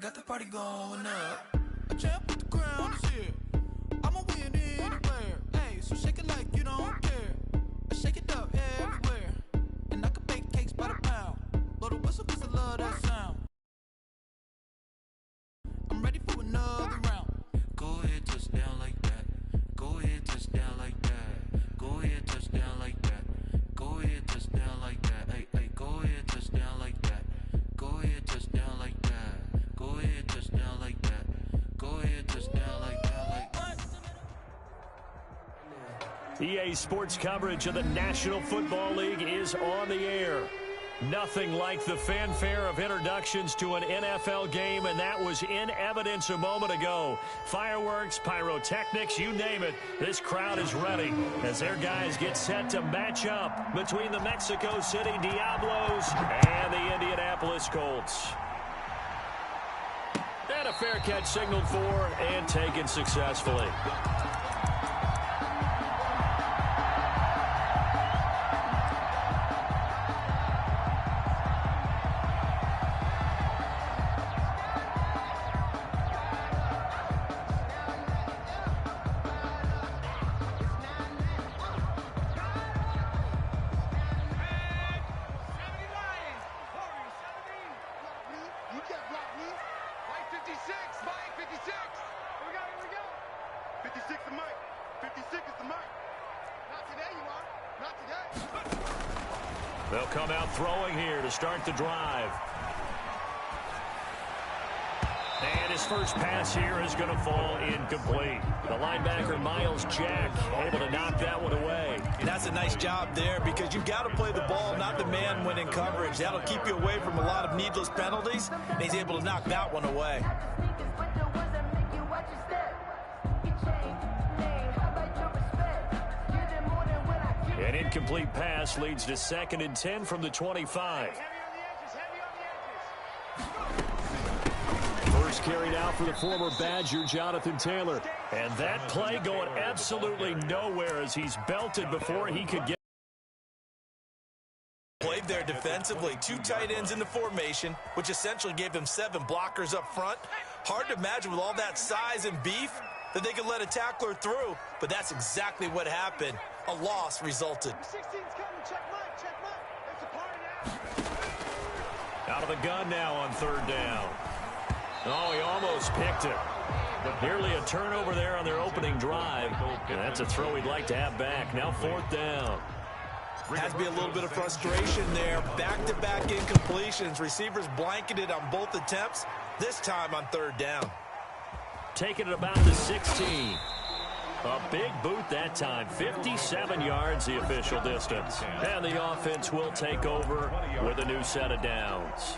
got the party going up. A champ with the crown is here. I'ma win anywhere. Hey, so shake it like you don't care. I shake it up everywhere. And I can bake cakes by the pound. Blow the whistle 'cause I love that sound. I'm ready for another round. Go ahead, touch down like that. Go ahead, touch down like that. Go ahead, touch down like that. Go ahead, touch down like that. Hey, hey, go ahead, touch down like that. Go ahead, touch down like that. Go ahead, touch down like that. Go ahead, touch down like that. Like what? EA Sports coverage of the National Football League is on the air. Nothing like the fanfare of introductions to an NFL game, and that was in evidence a moment ago. Fireworks, pyrotechnics, you name it. This crowd is ready as their guys get set to match up between the Mexico City Diablos and the Indianapolis Colts. And a fair catch signaled for and taken successfully. They'll come out throwing here to start the drive. And his first pass here is going to fall incomplete. The linebacker, Miles Jack, able to knock that one away. And that's a nice job there because you've got to play the ball, not the man when in coverage. That'll keep you away from a lot of needless penalties, and he's able to knock that one away. An incomplete pass leads to 2nd and 10 from the 25. First carried out for the former Badger, Jonathan Taylor. And that play going absolutely nowhere as he's belted before he could get. Played there defensively. 2 tight ends in the formation, which essentially gave them 7 blockers up front. Hard to imagine with all that size and beef that they could let a tackler through, but that's exactly what happened. A loss resulted. Out of the gun now on 3rd down. Oh, he almost picked it. Nearly a turnover there on their opening drive. And that's a throw he'd like to have back. Now 4th down. Has to be a little bit of frustration there. Back-to-back incompletions. Receivers blanketed on both attempts, this time on 3rd down. Taking it about the 16. A big boot that time. 57 yards the official distance. And the offense will take over with a new set of downs.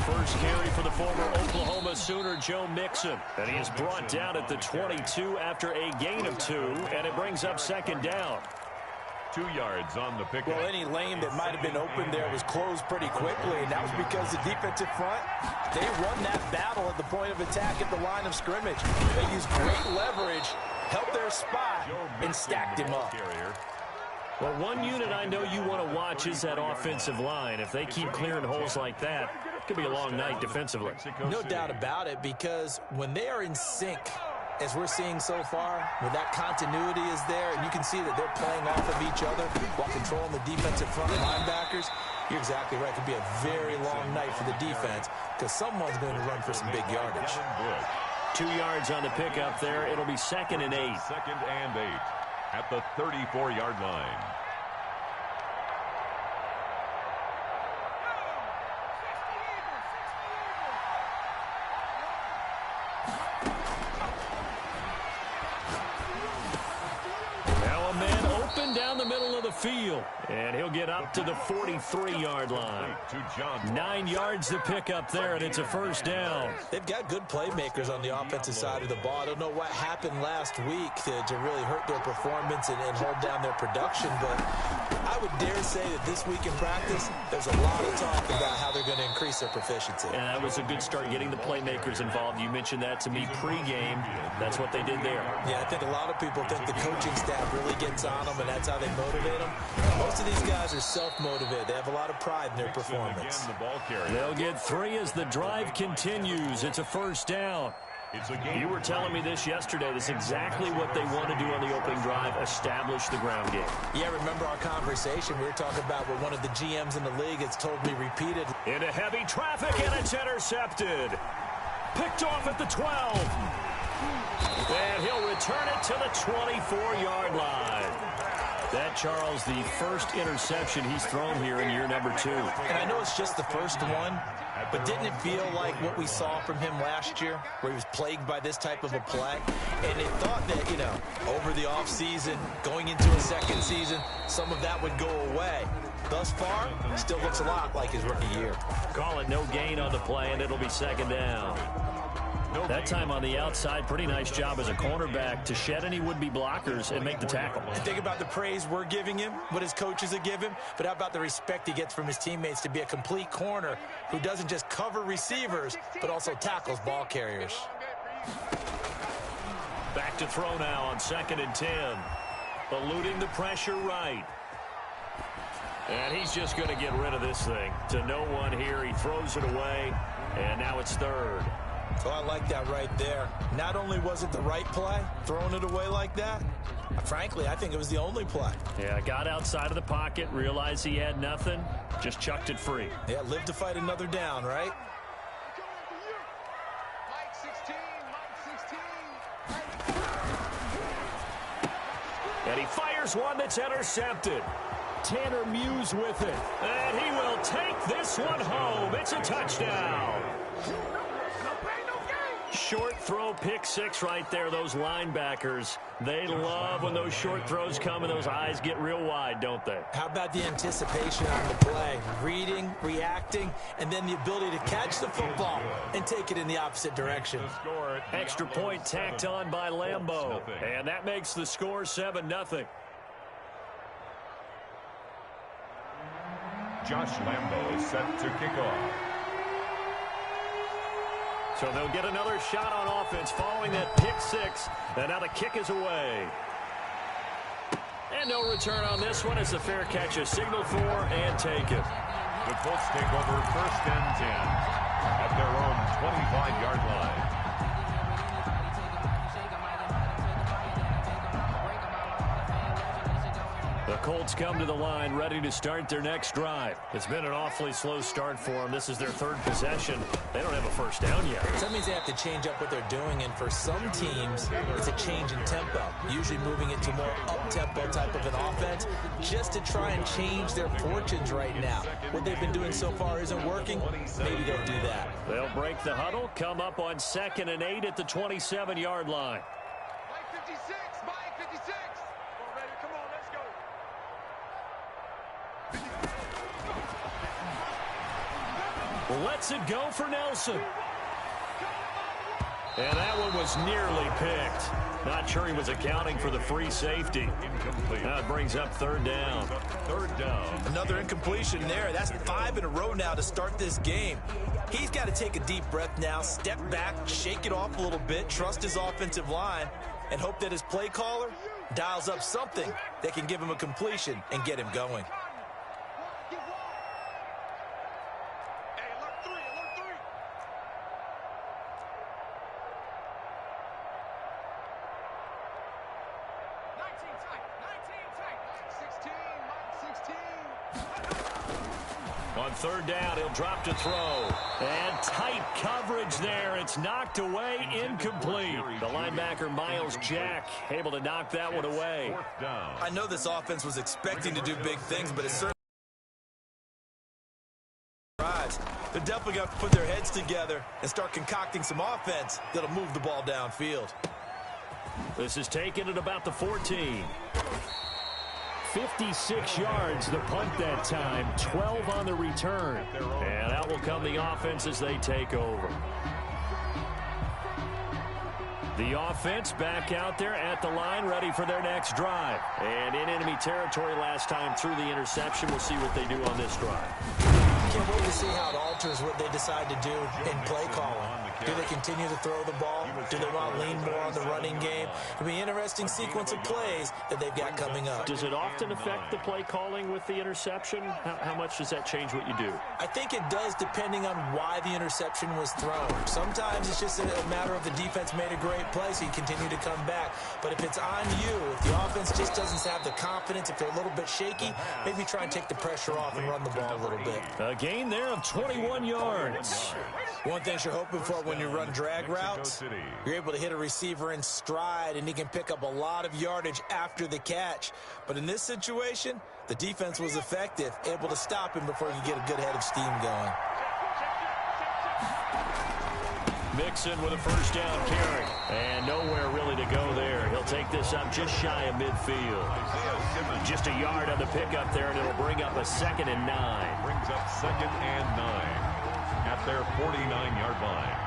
First carry for the former Oklahoma Sooner, Joe Mixon. And he is brought down at the 22 after a gain of 2, and it brings up 2nd down. 2 yards on the pickup. Well, any lane that might have been open there was closed pretty quickly, and that was because the defensive front, they run that battle at the point of attack at the line of scrimmage. They used great leverage, helped their spot, and stacked him up. Well, one unit I know you want to watch is that offensive line. If they keep clearing holes like that, it could be a long night defensively. No doubt about it, because when they are in sync, as we're seeing so far, when that continuity is there, and you can see that they're playing off of each other while controlling the defensive front linebackers, you're exactly right. It could be a very long night for the defense because someone's going to run for some big yardage. 2 yards on the pickup there. It'll be 2nd and 8. 2nd and 8 at the 34-yard line. Field, and he'll get up to the 43-yard line. 9 yards to pick up there, and it's a 1st down. They've got good playmakers on the offensive side of the ball. I don't know what happened last week to really hurt their performance and hold down their production, but I would dare say that this week in practice, there's a lot of talk about how they're going to increase their proficiency. And that was a good start getting the playmakers involved. You mentioned that to me pregame. That's what they did there. Yeah, I think a lot of people think the coaching staff really gets on them, and that's how they motivate them. Most of these guys are self-motivated. They have a lot of pride in their performance. They'll get 3 as the drive continues. It's a first down. You were telling me this yesterday. This is exactly what they want to do on the opening drive, establish the ground game. Yeah, remember our conversation? We were talking about what one of the GMs in the league has told me repeatedly. Into heavy traffic, and it's intercepted. Picked off at the 12. And he'll return it to the 24-yard line. That, Charles, the first interception he's thrown here in year number 2. And I know it's just the first one, but didn't it feel like what we saw from him last year, where he was plagued by this type of a play? And they thought that, you know, over the offseason, going into a second season, some of that would go away. Thus far, still looks a lot like his rookie year. Call it no gain on the play, and it'll be second down. That time on the outside, pretty nice job as a cornerback to shed any would-be blockers and make the tackle. Think about the praise we're giving him, what his coaches have given him, but how about the respect he gets from his teammates to be a complete corner who doesn't just cover receivers, but also tackles ball carriers. Back to throw now on 2nd and 10. Eluding the pressure right. And he's just going to get rid of this thing. To no one here, he throws it away, and now it's 3rd. So I like that right there. Not only was it the right play, throwing it away like that, frankly, I think it was the only play. Yeah, got outside of the pocket, realized he had nothing, just chucked it free. Yeah, live to fight another down, right? And he fires one that's intercepted. Tanner Muse with it. And he will take this one home. It's a touchdown. Short throw, pick 6 right there. Those linebackers, they love when those short throws come and those eyes get real wide, don't they? How about the anticipation on the play? Reading, reacting, and then the ability to catch the football and take it in the opposite direction. Extra point tacked on by Lambo. And that makes the score 7-0. Josh Lambo is set to kick off. So they'll get another shot on offense following that pick 6. And now the kick is away. And no return on this one. It's a fair catch, a signal for, and take it. The Colts take over 1st and 10 at their own 25-yard line. The Colts come to the line ready to start their next drive. It's been an awfully slow start for them. This is their 3rd possession. They don't have a first down yet. So that means they have to change up what they're doing, and for some teams, it's a change in tempo, usually moving it to more up-tempo type of an offense, just to try and change their fortunes right now. What they've been doing so far isn't working. Maybe they'll do that. They'll break the huddle, come up on 2nd and 8 at the 27-yard line. Lets it go for Nelson. And that one was nearly picked. Not sure he was accounting for the free safety. Now it brings up 3rd down. 3rd down. Another incompletion there. That's 5 in a row now to start this game. He's got to take a deep breath now, step back, shake it off a little bit, trust his offensive line, and hope that his play caller dials up something that can give him a completion and get him going. On 3rd down, he'll drop to throw. And tight coverage there. It's knocked away, incomplete. The linebacker, Miles Jack, able to knock that one away. 4th down. I know this offense was expecting to do big things, but it's certainly drives. They're definitely going to put their heads together and start concocting some offense that'll move the ball downfield. This is taken at about the 14. 56 yards the punt that time, 12 on the return. And out will come the offense as they take over. The offense back out there at the line, ready for their next drive. And in enemy territory last time through the interception. We'll see what they do on this drive. Can't wait to see how it alters what they decide to do in play calling. Do they continue to throw the ball? Do they want to lean more on the running game? It'll be an interesting sequence of plays that they've got coming up. Does it often affect the play calling with the interception? How much does that change what you do? I think it does depending on why the interception was thrown. Sometimes it's just a matter of the defense made a great play, so you continue to come back. But if it's on you, if the offense just doesn't have the confidence, if they're a little bit shaky, maybe try and take the pressure off and run the ball a little bit. A gain there of 21 yards. One thing you're hoping for when you run drag routes, you're able to hit a receiver in stride, and he can pick up a lot of yardage after the catch. But in this situation, the defense was effective, able to stop him before he could get a good head of steam going. Mixon with a first down carry. And nowhere really to go there. He'll take this up just shy of midfield. Just a yard on the pickup there, and it'll bring up a 2nd and 9. Brings up 2nd and 9 at their 49-yard line.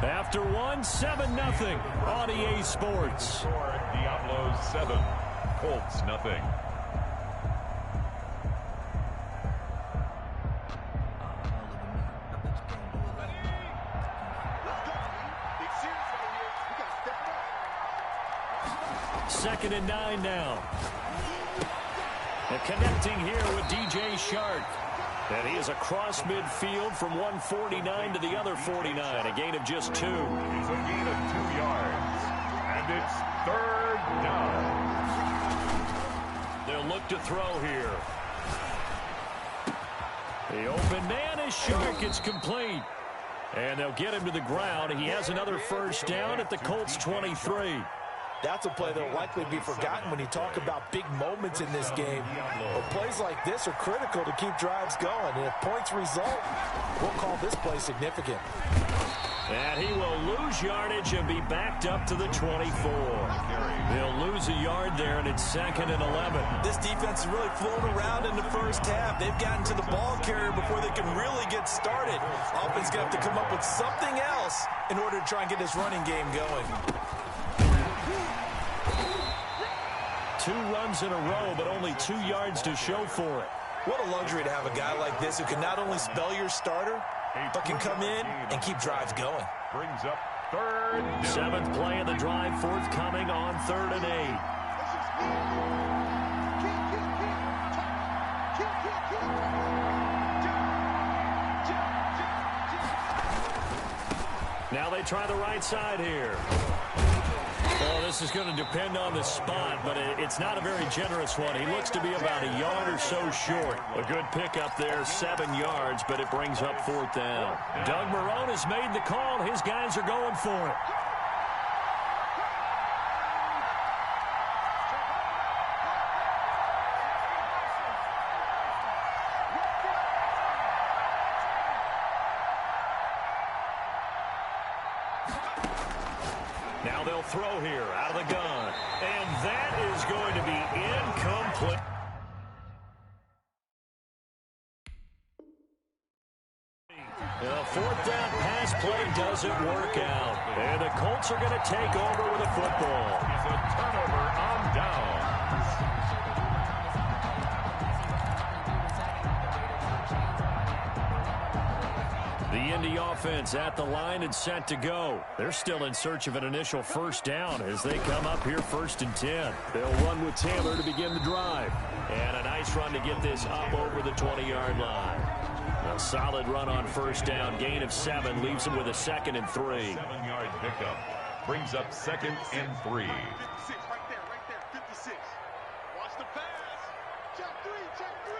After 7-0 on EA Sports. Diablos 7, Colts nothing. Second and 9 now. And connecting here with DJ Shark. And he is across midfield from 149 to the other 49. A gain of just 2. It's a gain of 2 yards. And it's 3rd down. They'll look to throw here. The open man is Shark. It's complete. And they'll get him to the ground. He has another first down at the Colts 23. That's a play that will likely be forgotten when you talk about big moments in this game. But plays like this are critical to keep drives going. And if points result, we'll call this play significant. And he will lose yardage and be backed up to the 24. They'll lose a yard there, and it's 2nd and 11. This defense has really flown around in the first half. They've gotten to the ball carrier before they can really get started. Offense going to have to come up with something else in order to try and get this running game going. 2 runs in a row, but only 2 yards to show for it. What a luxury to have a guy like this who can not only spell your starter, but can come in and keep drives going. Brings up 3rd down. 7th play of the drive, forthcoming on 3rd and 8. Now they try the right side here. Oh, this is going to depend on the spot, but it's not a very generous one. He looks to be about a yard or so short. A good pickup there, 7 yards, but it brings up 4th down. Doug Marrone has made the call. His guys are going for it. Now they'll throw here out of the gun. And that is going to be incomplete. The 4th down pass play doesn't work out. And the Colts are going to take over with a football. It's a turnover on downs. The Indy offense at the line and set to go. They're still in search of an initial first down as they come up here 1st and 10. They'll run with Taylor to begin the drive. And a nice run to get this up over the 20-yard line. A solid run on first down. Gain of 7 leaves them with a 2nd and 3. 7-yard pickup. Brings up 2nd and 3. 56 right there, 56. Watch the pass. Check 3, check 3.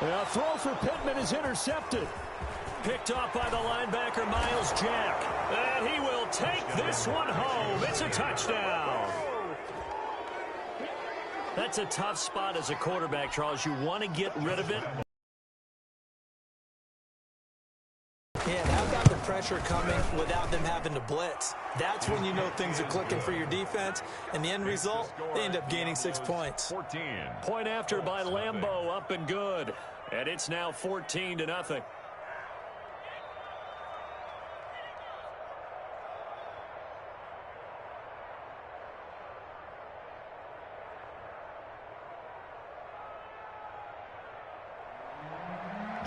A throw for Pittman is intercepted. Picked off by the linebacker, Myles Jack. And he will take this one home. It's a touchdown. That's a tough spot as a quarterback, Charles. You want to get rid of it. Yeah, how about the pressure pressure coming without them having to blitz. That's when you know things are clicking for your defense, and the end result, they end up gaining 6 points. 14. Point after by Lambeau, up and good. And it's now 14-0.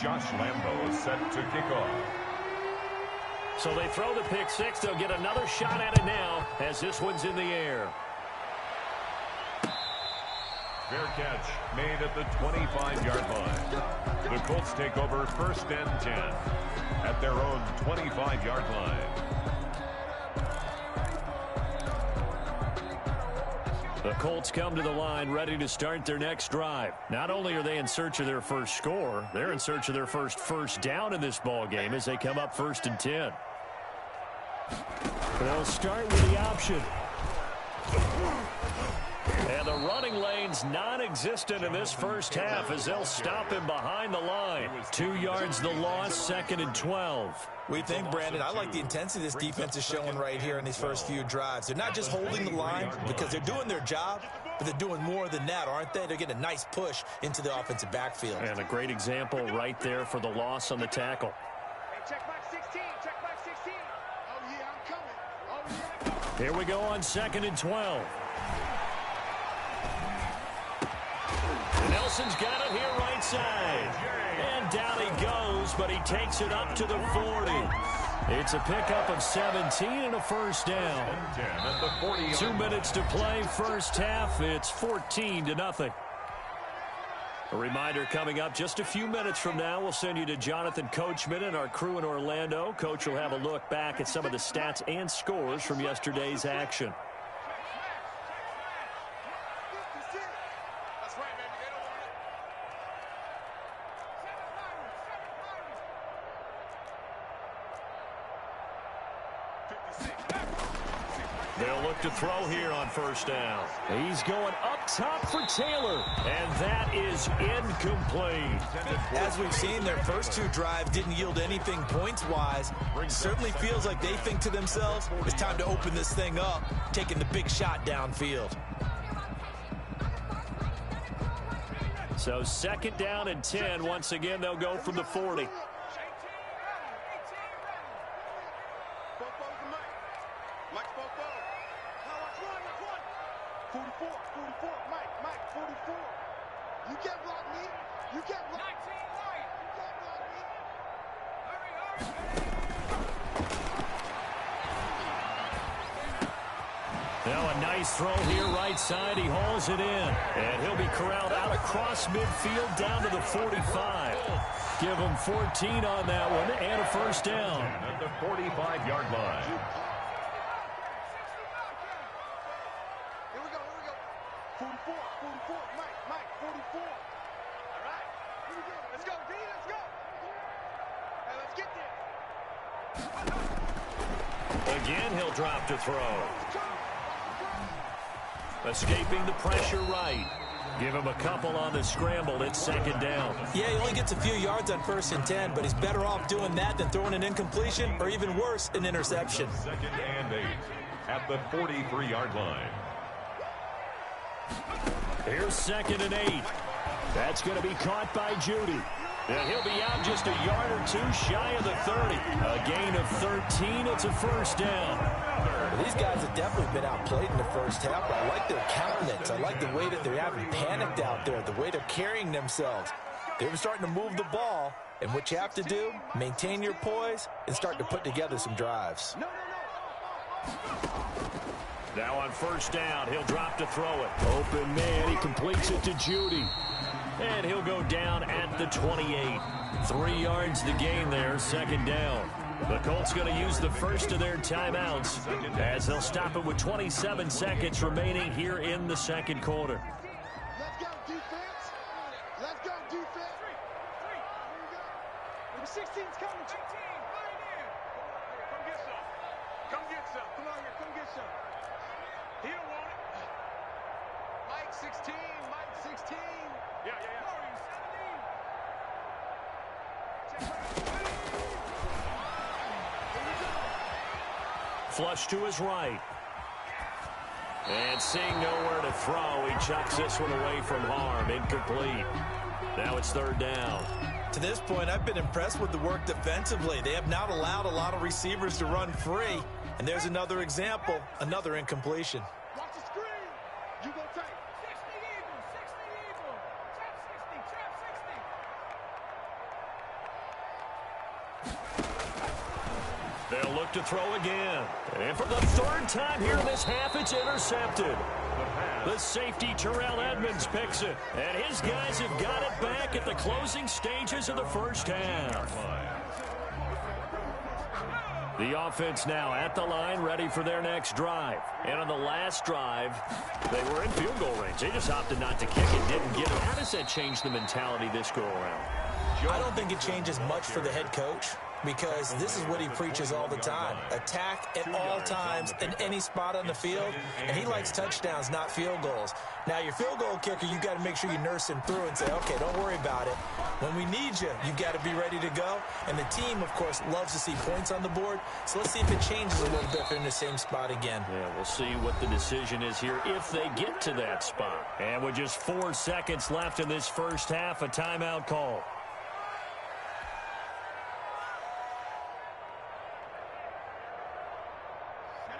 Josh Lambeau is set to kick off. So they throw the pick six. They'll get another shot at it now as this one's in the air. Fair catch made at the 25-yard line. The Colts take over 1st and 10 at their own 25-yard line. The Colts come to the line ready to start their next drive. Not only are they in search of their first score, they're in search of their first down in this ball game as they come up 1st and 10. They'll start with the option. And the running lane's non-existent in this first half as they'll stop him behind the line. 2 yards the loss, 2nd and 12. We think, Brandon, I like the intensity this defense is showing right here in these first few drives. They're not just holding the line because they're doing their job, but they're doing more than that, aren't they? They're getting a nice push into the offensive backfield. And a great example right there for the loss on the tackle. Hey, check back 16. Check back 16. Oh, yeah, I'm coming. Oh, yeah. Here we go on 2nd and 12. Nelson's got it here right side. And down he goes, but he takes it up to the 40. It's a pickup of 17 and a first down. 2 minutes to play first half. It's 14-0. A reminder coming up just a few minutes from now. We'll send you to Jonathan Coachman and our crew in Orlando. Coach will have a look back at some of the stats and scores from yesterday's action. They'll look to throw here on first down. He's going up top for Taylor, and that is incomplete. As we've seen, their first 2 drives didn't yield anything points-wise. Certainly feels like they think to themselves, it's time to open this thing up, taking the big shot downfield. So 2nd down and 10. Once again, they'll go from the 40. Now a nice throw here right side. He hauls it in. And he'll be corralled out across midfield down to the 45. Give him 14 on that one and a first down. At the 45-yard line. Here we go. 44, Mike, 44. All right, here we go. Let's go, D, let's go. Hey, let's get there. Again, he'll drop to throw. Escaping the pressure right. Give him a couple on the scramble. It's 2nd down. Yeah, he only gets a few yards on 1st and 10, but he's better off doing that than throwing an incompletion or even worse, an interception. 2nd and 8 at the 43-yard line. Here's 2nd and 8. That's going to be caught by Judy. And he'll be out just a yard or 2 shy of the 30. A gain of 13. It's a first down. Well, these guys have definitely been outplayed in the first half, but I like their countenance. I like the way that they're having panicked out there, the way they're carrying themselves. They're starting to move the ball, and what you have to do, maintain your poise and start to put together some drives. Now on first down, he'll drop to throw it. Open man, he completes it to Judy. And he'll go down at the 28. 3 yards the gain there, 2nd down. The Colts going to use the first of their timeouts as they'll stop it with 27 seconds remaining here in the 2nd quarter. Let's go, defense. Let's go, defense. Here we go. Number 16's coming. 18, right in. Come get some. Come get some. Come on here, come get some. He don't want it. Mike 16, Mike 16. Yeah. Check back. Flush to his right. And seeing nowhere to throw, he chucks this one away from harm. Incomplete. Now it's third down. To this point, I've been impressed with the work defensively. They have not allowed a lot of receivers to run free. And there's another example, another incompletion. Watch the screen. You go take. 60 Eagles, 60 Eagles. Trap 60, trap 60. They'll look to throw again. And for the third time here in this half, it's intercepted. The safety, Terrell Edmonds, picks it. And his guys have got it back at the closing stages of the first half. The offense now at the line, ready for their next drive. And on the last drive, they were in field goal range. They just opted not to kick it, didn't get it. How does that change the mentality this go-around? I don't think it changes much for the head coach, because this is what he preaches all the time. Attack at all times in any spot on the field, and he likes touchdowns, not field goals. Now, your field goal kicker, you've got to make sure you nurse him through and say, okay, don't worry about it. When we need you, you've got to be ready to go. And the team, of course, loves to see points on the board. So let's see if it changes a little bit if they're in the same spot again. Yeah, we'll see what the decision is here if they get to that spot. And with just 4 seconds left in this first half, a timeout call.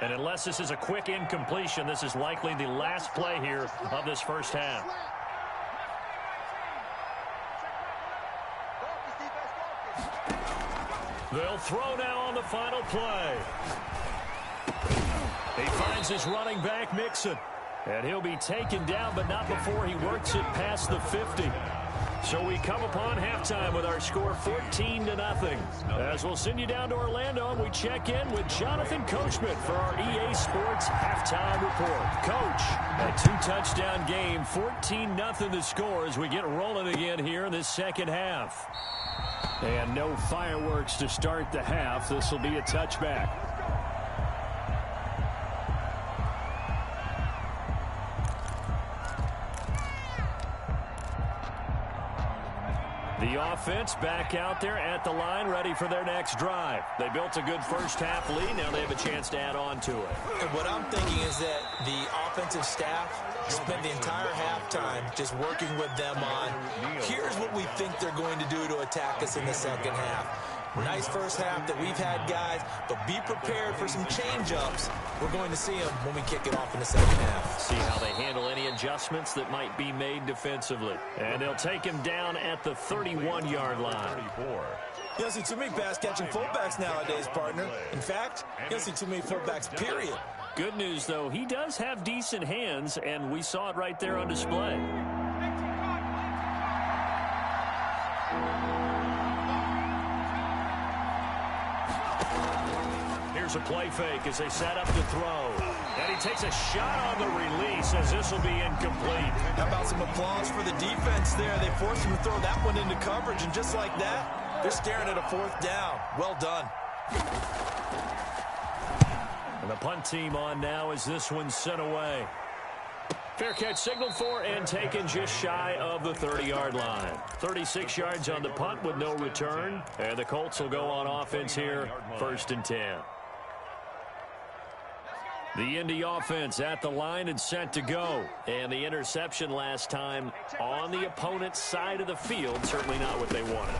And unless this is a quick incompletion, this is likely the last play here of this first half. They'll throw now on the final play. He finds his running back, Mixon. And he'll be taken down, but not before he works it past the 50. So we come upon halftime with our score 14-0. As we'll send you down to Orlando, and we check in with Jonathan Coachman for our EA Sports Halftime Report. Coach, a 2-touchdown game, 14-0 the score as we get rolling again here in this second half. And no fireworks to start the half. This will be a touchback. The offense back out there at the line, ready for their next drive. They built a good first half lead. Now they have a chance to add on to it. And what I'm thinking is that the offensive staff spent the entire halftime just working with them on, here's what we think they're going to do to attack us in the second half. Nice first half that we've had, guys, but be prepared for some change-ups. We're going to see them when we kick it off in the second half. See how they handle any adjustments that might be made defensively. And they'll take him down at the 31-yard line. You don't see too many pass-catching fullbacks nowadays, partner. In fact, you don't see too many fullbacks, period. Good news, though, he does have decent hands, and we saw it right there on display. Here's a play fake as they set up to throw. And he takes a shot on the release as this will be incomplete. How about some applause for the defense there? They forced him to throw that one into coverage, and just like that, they're staring at a fourth down. Well done. And the punt team on now as this one's sent away. Fair catch signaled for and taken just shy of the 30-yard line. 36 yards on the punt with no return. And the Colts will go on offense here, 1st and 10. The Indy offense at the line and set to go. And the interception last time on the opponent's side of the field, certainly not what they wanted.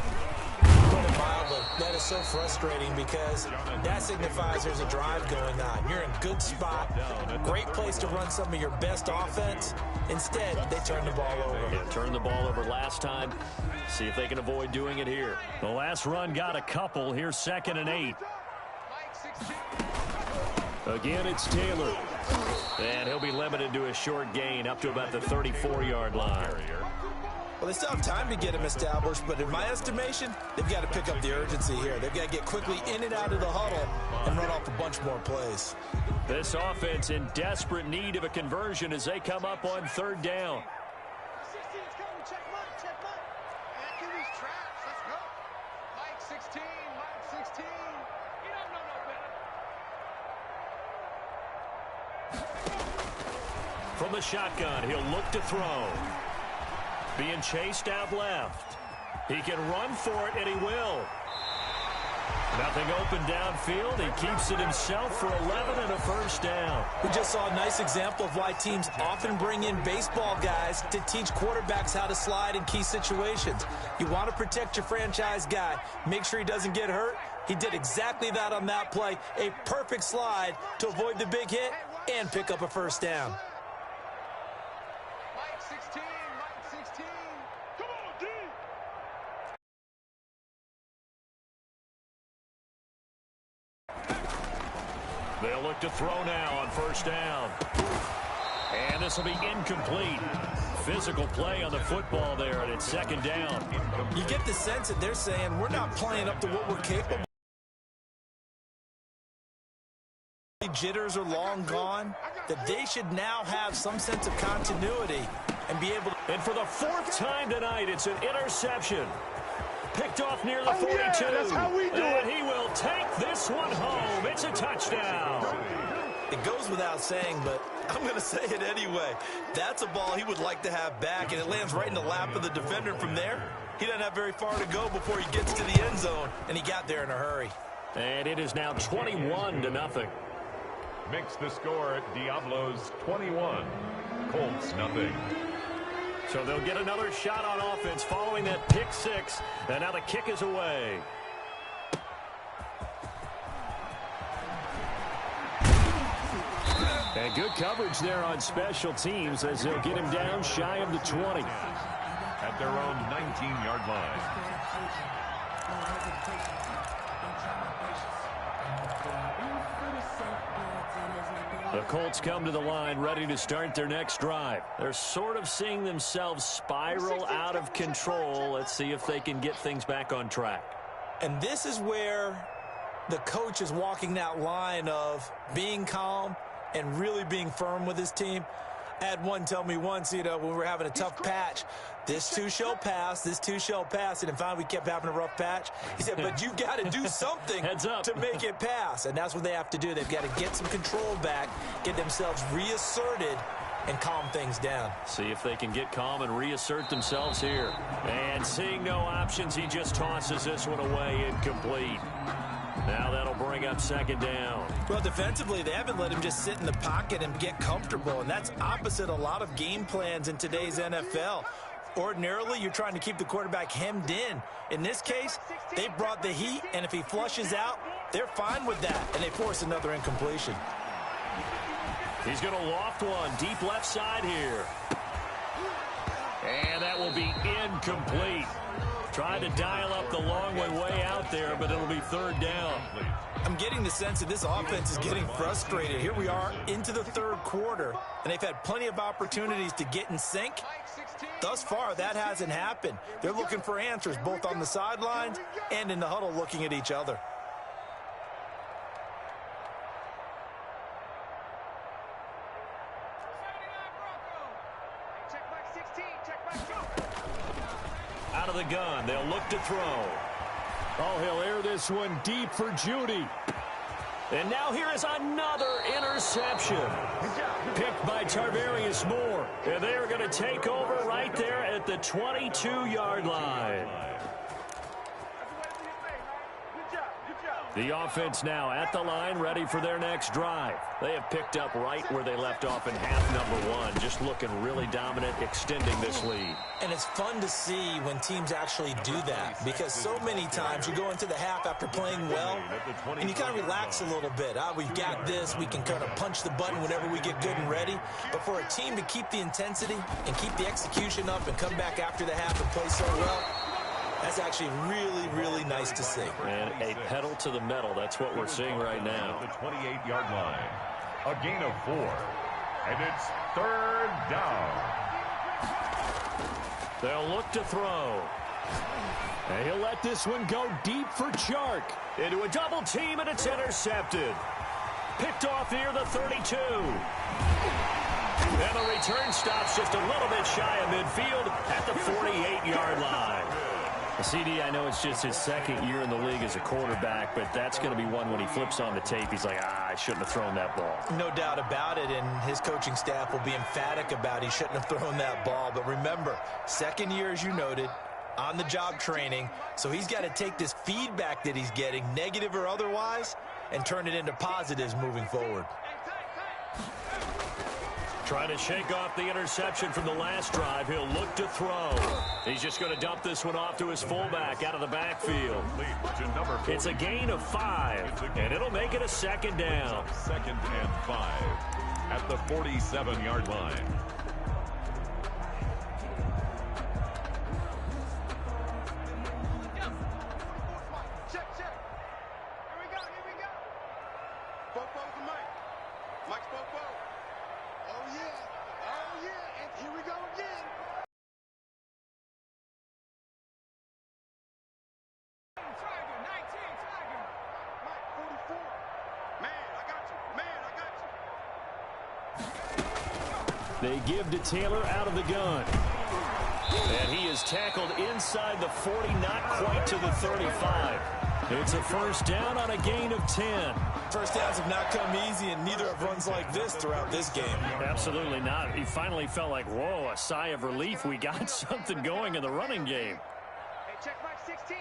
Put it mildly, that is so frustrating because that signifies there's a drive going on. You're in a good spot, great place to run some of your best offense. Instead, they turn the ball over. Yeah, turned the ball over last time. See if they can avoid doing it here. The last run got a couple. Here's 2nd and 8. Again, it's Taylor. And he'll be limited to a short gain up to about the 34-yard line. Well, they still have time to get him established, but in my estimation, they've got to pick up the urgency here. They've got to get quickly in and out of the huddle and run off a bunch more plays. This offense in desperate need of a conversion as they come up on 3rd down. 16's coming. Check Mike. Check Mike. After these traps. Let's go. Mike 16. Mike 16. You don't know no better. From the shotgun, he'll look to throw. Being chased out left. He can run for it, and he will. Nothing open downfield. He keeps it himself for 11 and a first down. We just saw a nice example of why teams often bring in baseball guys to teach quarterbacks how to slide in key situations. You want to protect your franchise guy. Make sure he doesn't get hurt. He did exactly that on that play. A perfect slide to avoid the big hit and pick up a first down. Mike 16, Mike 16. Come on, D. They'll look to throw now on first down. And this will be incomplete. Physical play on the football there, and it's second down. You get the sense that they're saying we're not playing up to what we're capable of. Jitters are long gone, that they should now have some sense of continuity and be able to. And for the fourth time tonight, it's an interception. Picked off near the 42. Yeah, that's how we do and it. he will take this one home. It's a touchdown. It goes without saying, but I'm going to say it anyway. That's a ball he would like to have back, and it lands right in the lap of the defender. From there, he doesn't have very far to go before he gets to the end zone, and he got there in a hurry. And it is now 21-0. Makes the score Diablos 21, Colts nothing. So they'll get another shot on offense following that pick six, and now the kick is away. And good coverage there on special teams as they'll get him down shy of the 20. At their own 19-yard line. The Colts come to the line ready to start their next drive. They're sort of seeing themselves spiral out of control. Let's see if they can get things back on track. And this is where the coach is walking that line of being calm and really being firm with his team. I had one tell me once, when we were having a tough patch, this too shall pass, this too shall pass. And finally we kept having a rough patch. He said, but you've got to do something Heads up. to make it pass. And that's what they have to do. They've got to get some control back, get themselves reasserted, and calm things down. See if they can get calm and reassert themselves here. And seeing no options, he just tosses this one away, incomplete. Now that'll bring up second down. Well, defensively, they haven't let him just sit in the pocket and get comfortable, and that's opposite a lot of game plans in today's NFL. Ordinarily, you're trying to keep the quarterback hemmed in. In this case, they brought the heat, and if he flushes out, they're fine with that, and they force another incompletion. He's going to loft one deep left side here. And that will be incomplete. Trying to dial up the long one way out there, but it'll be third down. I'm getting the sense that this offense is getting frustrated. Here we are into the third quarter, and they've had plenty of opportunities to get in sync. Thus far, that hasn't happened. They're looking for answers both on the sidelines and in the huddle looking at each other. Check back 16, check back 2. Out of the gun, they'll look to throw. Oh, he'll air this one deep for Judy. And now here is another interception. Picked by Tarvarius Moore. And they are going to take over right there at the 22-yard line. The offense now at the line, ready for their next drive. They have picked up right where they left off in half number one, just looking really dominant, extending this lead. And it's fun to see when teams actually do that, because so many times you go into the half after playing well, and you kind of relax a little bit. We've got this. We can kind of punch the button whenever we get good and ready. But for a team to keep the intensity and keep the execution up and come back after the half and play so well, that's actually really, really nice to see. And a pedal to the metal. That's what we're seeing right now. The 28-yard line. A gain of 4. And it's third down. They'll look to throw. And he'll let this one go deep for Chark. Into a double team, and it's intercepted. Picked off near the 32. And the return stops just a little bit shy of midfield at the 48-yard line. CD, I know it's just his second year in the league as a quarterback, but that's going to be one when he flips on the tape. He's like, I shouldn't have thrown that ball. No doubt about it, and his coaching staff will be emphatic about he shouldn't have thrown that ball. But remember, second year, as you noted, on-the-job training, so he's got to take this feedback that he's getting, negative or otherwise, and turn it into positives moving forward. Trying to shake off the interception from the last drive. He'll look to throw. He's just going to dump this one off to his fullback out of the backfield. It's a gain of 5, and it'll make it a second down. 2nd and 5 at the 47-yard line. They give to Taylor out of the gun. And he is tackled inside the 40, not quite to the 35. It's a first down on a gain of 10. First downs have not come easy, and neither have runs like this throughout this game. Absolutely not. He finally felt like, whoa, a sigh of relief. We got something going in the running game. Hey, check Mike 16.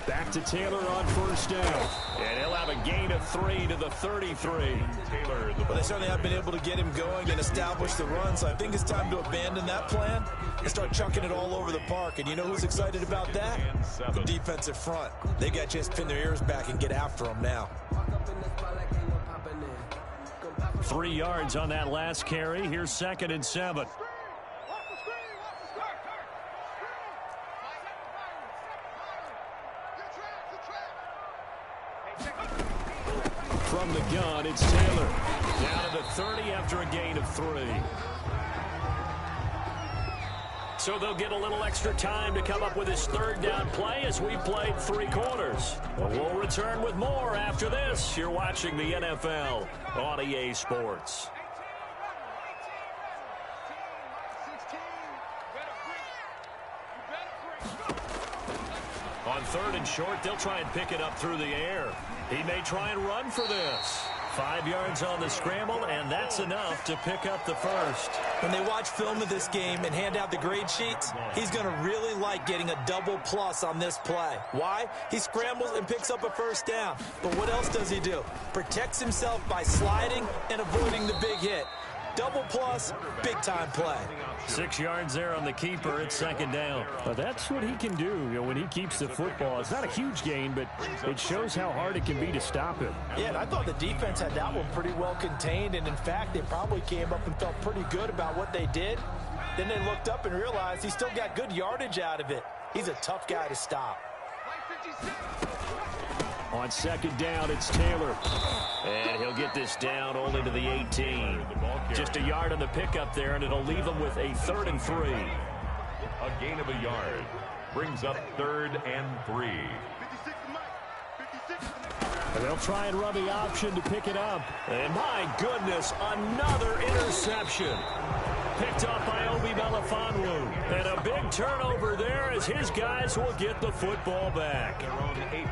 Back to Taylor on first down. And he'll have a gain of 3 to the 33. Taylor, Well, they certainly have been able to get him going and establish the run, so I think it's time to abandon that plan and start chucking it all over the park. And you know who's excited about that? The defensive front. They got a chance to pin their ears back and get after him now. 3 yards on that last carry. Here's 2nd and 7. From the gun, it's Taylor. Down to the 30 after a gain of 3. So they'll get a little extra time to come up with his 3rd down play as we played 3 quarters. But we'll return with more after this. You're watching the NFL on EA Sports. On 3rd and short, they'll try and pick it up through the air. He may try and run for this. 5 yards on the scramble, and that's enough to pick up the first. When they watch film of this game and hand out the grade sheets, he's going to really like getting a double plus on this play. Why? He scrambles and picks up a first down. But what else does he do? Protects himself by sliding and avoiding the big hit. Double plus, big time play. 6 yards there on the keeper. It's 2nd down. But that's what he can do, when he keeps the football. It's not a huge gain, but it shows how hard it can be to stop him. Yeah, and I thought the defense had that one pretty well contained, and in fact, they probably came up and felt pretty good about what they did. Then they looked up and realized he still got good yardage out of it. He's a tough guy to stop. On 2nd down, it's Taylor. And he'll get this down only to the 18. Just a yard on the pickup there, and it'll leave him with a 3rd and 3. a gain of a yard. Brings up 3rd and 3. And they'll try and run the option to pick it up. And my goodness, another interception. Picked up by Obi Melifonwu. And a big turnover there as his guys will get the football back.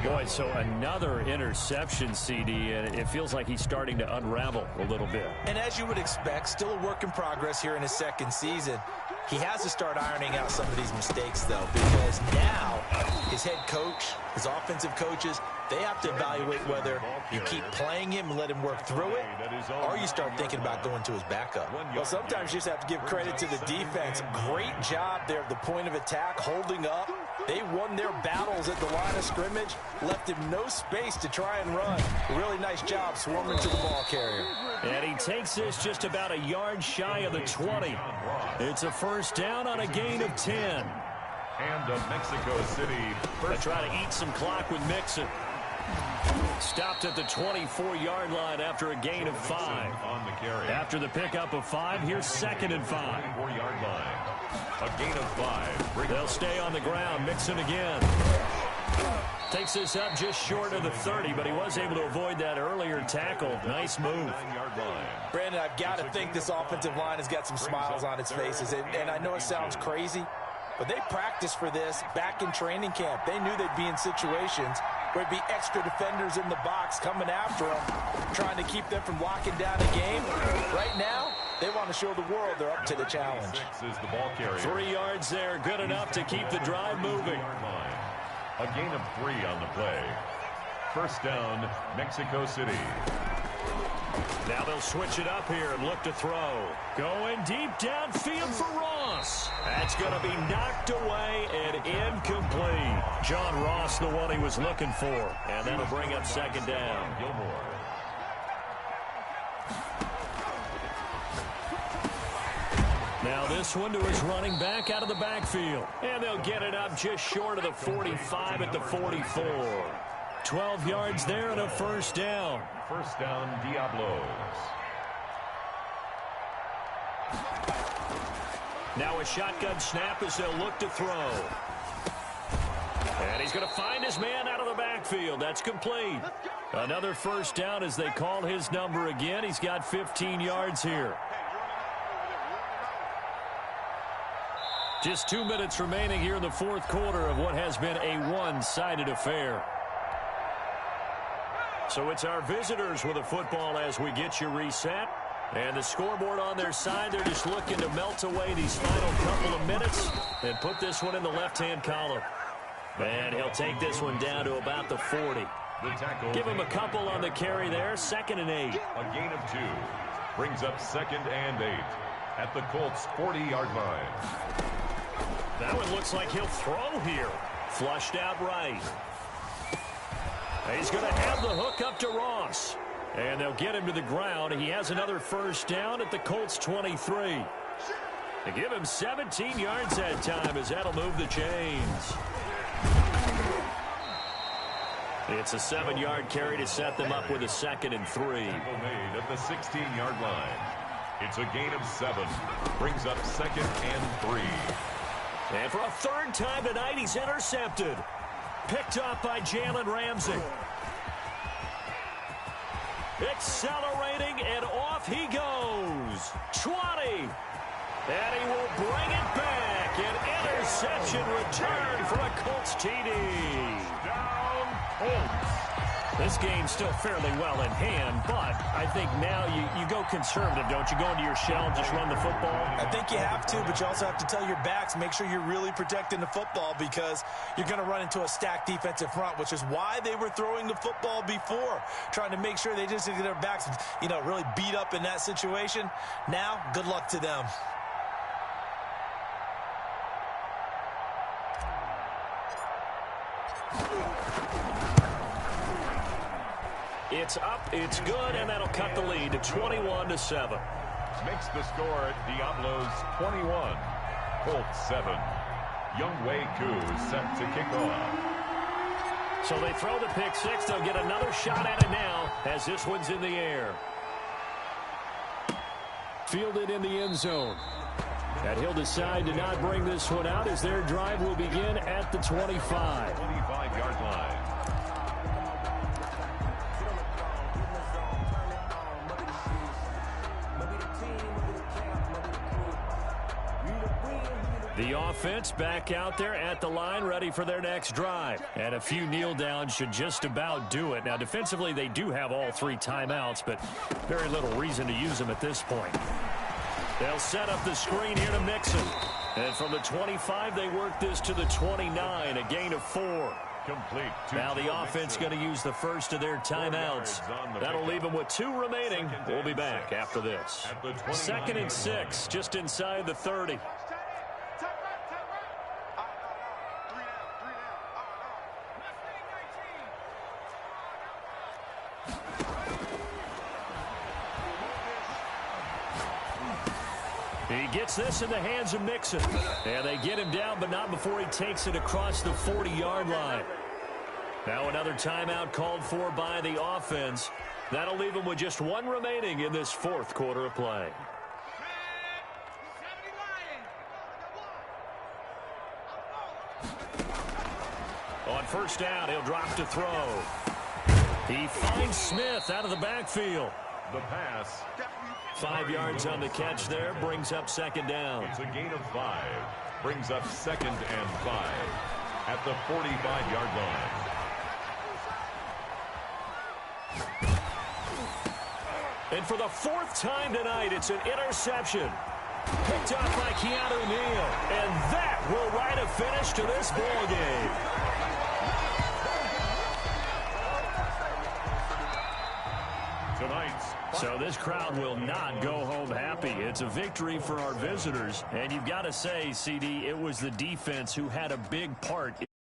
Boy, so another interception, CD, and it feels like he's starting to unravel a little bit. And as you would expect, still a work in progress here in his 2nd season. He has to start ironing out some of these mistakes, though, because now his head coach, his offensive coaches, they have to evaluate whether you keep playing him and let him work through it, or you start thinking about going to his backup. Well, sometimes you just have to give credit to the defense. Great job there at the point of attack, holding up. They won their battles at the line of scrimmage, left him no space to try and run. A really nice job swarming to the ball carrier. And he takes this just about a yard shy of the 20. It's a first down on a gain of 10. And a Mexico City They try to eat some clock with Mixon. Stopped at the 24-yard line after a gain of 5. on the carry. After the pickup of 5, here's 2nd and 5. 4-yard line. A gain of 5. They'll stay on the ground. Mixon again. Takes this up just short of the 30, but he was able to avoid that earlier tackle. Nice move. 9-yard line. Brandon, I've got to think this offensive line has got some smiles on its faces. And I know it sounds crazy, but they practiced for this back in training camp. They knew they'd be in situations where there'd be extra defenders in the box coming after them, trying to keep them from locking down a game. Right now, They want to show the world they're up to the challenge. 6 is the ball carrier. 3 yards there, good enough to keep the drive moving. A gain of 3 on the play. First down, Mexico City. Now they'll switch it up here and look to throw. Going deep downfield for Ross. That's going to be knocked away and incomplete. John Ross, the one he was looking for. And that'll bring up second down. Gilmore. Now this one to his running back out of the backfield. And they'll get it up just short of the 45 at the 44. 12 yards there and a first down. First down, Diablos. Now a shotgun snap as they'll look to throw. And he's going to find his man out of the backfield. That's complete. Another first down as they call his number again. He's got 15 yards here. Just 2 minutes remaining here in the fourth quarter of what has been a one-sided affair. So it's our visitors with the football as we get you reset. And the scoreboard on their side, they're just looking to melt away these final couple of minutes and put this one in the left-hand column. And he'll take this one down to about the 40. Give him a couple on the carry there, 2nd and 8. A gain of 2. Brings up 2nd and 8 at the Colts' 40-yard line. That one looks like he'll throw here. Flushed out right. He's going to have the hook up to Ross. And they'll get him to the ground. He has another first down at the Colts' 23. They give him 17 yards that time as that'll move the chains. It's a 7-yard carry to set them up with a 2nd and 3. Made at the 16-yard line. It's a gain of 7. Brings up 2nd and 3. And for a 3rd time tonight, he's intercepted. Picked up by Jalen Ramsey. Accelerating, and off he goes. 20. And he will bring it back. An interception return for a Colts TD. Down, Colts. This game's still fairly well in hand, but I think now you go conservative, don't you? Go into your shell and just run the football? I think you have to, but you also have to tell your backs, make sure you're really protecting the football because you're going to run into a stacked defensive front, which is why they were throwing the football before, trying to make sure they just get their backs, really beat up in that situation. Now, good luck to them. It's up, it's good, and that'll cut the lead to 21-7. Makes the score Diablos 21, Colts 7. Younghoe Koo is set to kick off. So they throw the pick six. They'll get another shot at it now as this one's in the air. Fielded in the end zone. And he'll decide to not bring this one out as their drive will begin at the 25. 25-yard line. The offense back out there at the line, ready for their next drive. And a few kneel downs should just about do it. Now, defensively, they do have all 3 timeouts, but very little reason to use them at this point. They'll set up the screen here to Mixon. And from the 25, they work this to the 29, a gain of 4. Complete. Now the offense going to use the first of their timeouts. That'll leave them with 2 remaining. We'll be back after this. 2nd and 6, just inside the 30. He gets this in the hands of Mixon. And they get him down, but not before he takes it across the 40-yard line. Now another timeout called for by the offense. That'll leave him with just 1 remaining in this fourth quarter of play. On first down, he'll drop to throw. He finds Smith out of the backfield. The pass. 5 yards on the catch there, brings up 2nd down. It's a gain of 5. Brings up 2nd and 5 at the 45-yard line. And for the fourth time tonight, it's an interception. Picked up by Keanu Neal. And that will write a finish to this ball game. So this crowd will not go home happy. It's a victory for our visitors. And you've got to say, CD, it was the defense who had a big part.